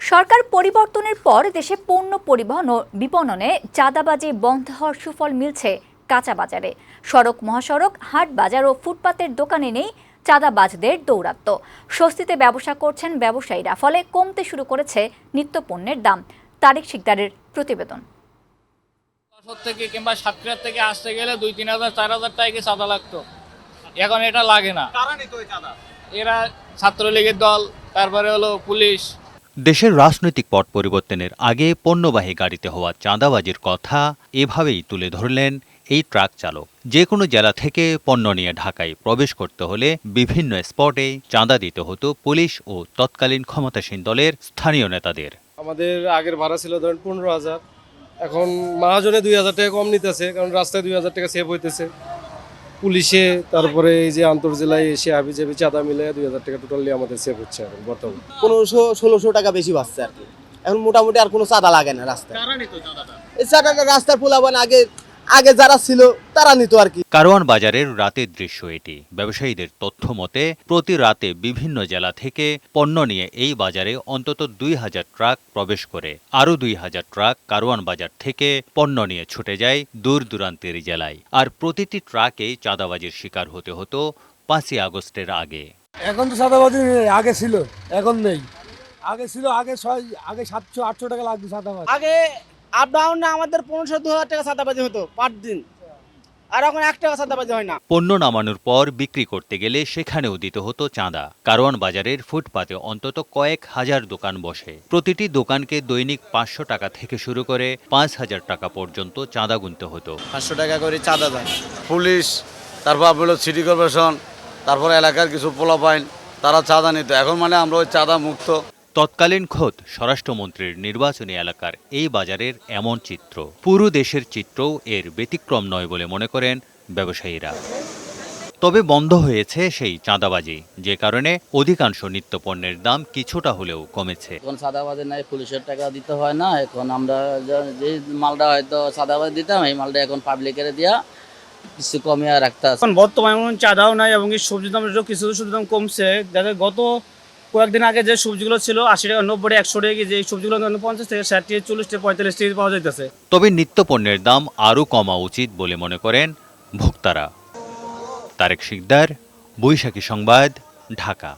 সরকার পরিবর্তনের পর দেশে পণ্য পরিবহন ও বিপণনে চাঁদাবাজি বন্ধ হওয়ার সুফল মিলছে কাঁচা বাজারে। সড়ক, মহাসড়ক, হাট বাজার ও ফুটপাতের দোকানে নেই চাঁদাবাজদের দৌরাত্ম্য। স্বস্তিতে ব্যবসা করছেন ব্যবসায়ীরা, ফলে কমতে শুরু করেছে নিত্যপণ্যের দাম। তারেক শিকদারের প্রতিবেদন। থেকে কিংবা সাতক্ষীরা থেকে আসতে গেলে 2-3 হাজার 4 হাজার টাকা চাঁদা লাগতো, এখন এটা লাগে না। এরা ছাত্রলীগের দল, তারপরে হলো পুলিশ। দেশের রাজনৈতিক পট পরিবর্তনের আগে পণ্যবাহী গাড়িতে হওয়া চাঁদাবাজির কথা এভাবেই তুলে ধরলেন এই ট্রাক চালক। যে কোনো জেলা থেকে পণ্য নিয়ে ঢাকায় প্রবেশ করতে হলে বিভিন্ন স্পটে চাঁদা দিতে হতো পুলিশ ও তৎকালীন ক্ষমতাসীন দলের স্থানীয় নেতাদের। আমাদের আগের ভাড়া ছিল ধরেন 15,000, এখন মহাজনে 2,000 টাকা কম নিতেছে, কারণ রাস্তায় 2,000 টাকা সেভ হইতেছে। পুলিশে তারপরে এই যে আন্তর্জেলায় এসে হাবিজাবি চাঁদা মিলে 2,000 টাকা টোটালি আমাদের সেভ হচ্ছে এখন বর্তমানে। 1500-1600 টাকা বেশি বাঁচছে আর কি। এখন মোটামুটি আর কোনো চাঁদা লাগে না রাস্তায়। এই চাঁদাটা রাস্তার পোলাবান আগে যারা ছিল তারা নিত আর কি। কারওয়ান বাজারের রাতের দৃশ্য এটি। ব্যবসায়ীদের তথ্য মতে প্রতি রাতে বিভিন্ন জেলা থেকে পণ্য নিয়ে এই বাজারে অন্তত 2,000 ট্রাক প্রবেশ করে। আরও 2,000 ট্রাক কারওয়ান বাজার থেকে পণ্য নিয়ে ছুটে যায় দূর দূরান্তের জেলায়। আর প্রতিটি ট্রাকে চাঁদাবাজির শিকার হতে হতো 5ই আগস্টের আগে। এখন তো চাঁদাবাজি নেই, আগে ছিল, এখন নেই। আগে ছিল, আগে 700-800 টাকা লাগতো চাঁদাবাজি। আগে আপ ডাউনে আমাদের 1500-2000 টাকা চাঁদাবাজি হতো পার দিন, আর এখন 1 টাকা চাঁদাবাজি হয় না। পণ্য নামানোর পর বিক্রি করতে গেলে সেখানেও দিতে হতো চাঁদা। কারওয়ান বাজারের ফুটপাতে অন্তত কয়েক হাজার দোকান বসে। প্রতিটি দোকানকে দৈনিক 500 টাকা থেকে শুরু করে 5,000 টাকা পর্যন্ত চাঁদা গুনতে হতো। 500 টাকা করে চাঁদা দেয় পুলিশ, তারপর হলো সিটি কর্পোরেশন, তারপর এলাকার কিছু পোলাপাইন, তারা চাঁদা নিত। এখন মানে আমরা ওই চাঁদা মুক্ত। তৎকালীন খোদ স্বরাষ্ট্রমন্ত্রীর নির্বাচনী এলাকার এই বাজারের এমন চিত্র। পুরো দেশের চিত্রও এর ব্যতিক্রম নয় বলে মনে করেন ব্যবসায়ীরা। তবে বন্ধ হয়েছে সেই চাঁদাবাজি, যে কারণে অধিকাংশ নিত্যপণ্যের দাম কিছুটা হলেও কমেছে। এখন চাঁদাবাজি নাই, পুলিশের টাকা দিতে হয় না। এখন আমরা যে মালটা হয়তো চাঁদাবাজি দিতাম, এই মালটা এখন পাবলিকের দিয়া কিছু কমিয়ে রাখতে আছে। এখন বর্তমানে চাঁদাও নাই এবং সবজির দাম কিছু সবজির দাম কমছে। দেখা গত কয়েকদিন আগে যে সবজিগুলো ছিল 80 টাকা, 90 টাকা, 100 টাকা কেজি, এই সবজিগুলো 50 থেকে 60 টাকা, 40 টাকা, 45 টাকা পাওয়া যাইতেছে। তবে নিত্যপণ্যের দাম আরও কমা উচিত বলে মনে করেন ভোক্তারা। তারেক শিকদার, বৈশাখী সংবাদ, ঢাকা।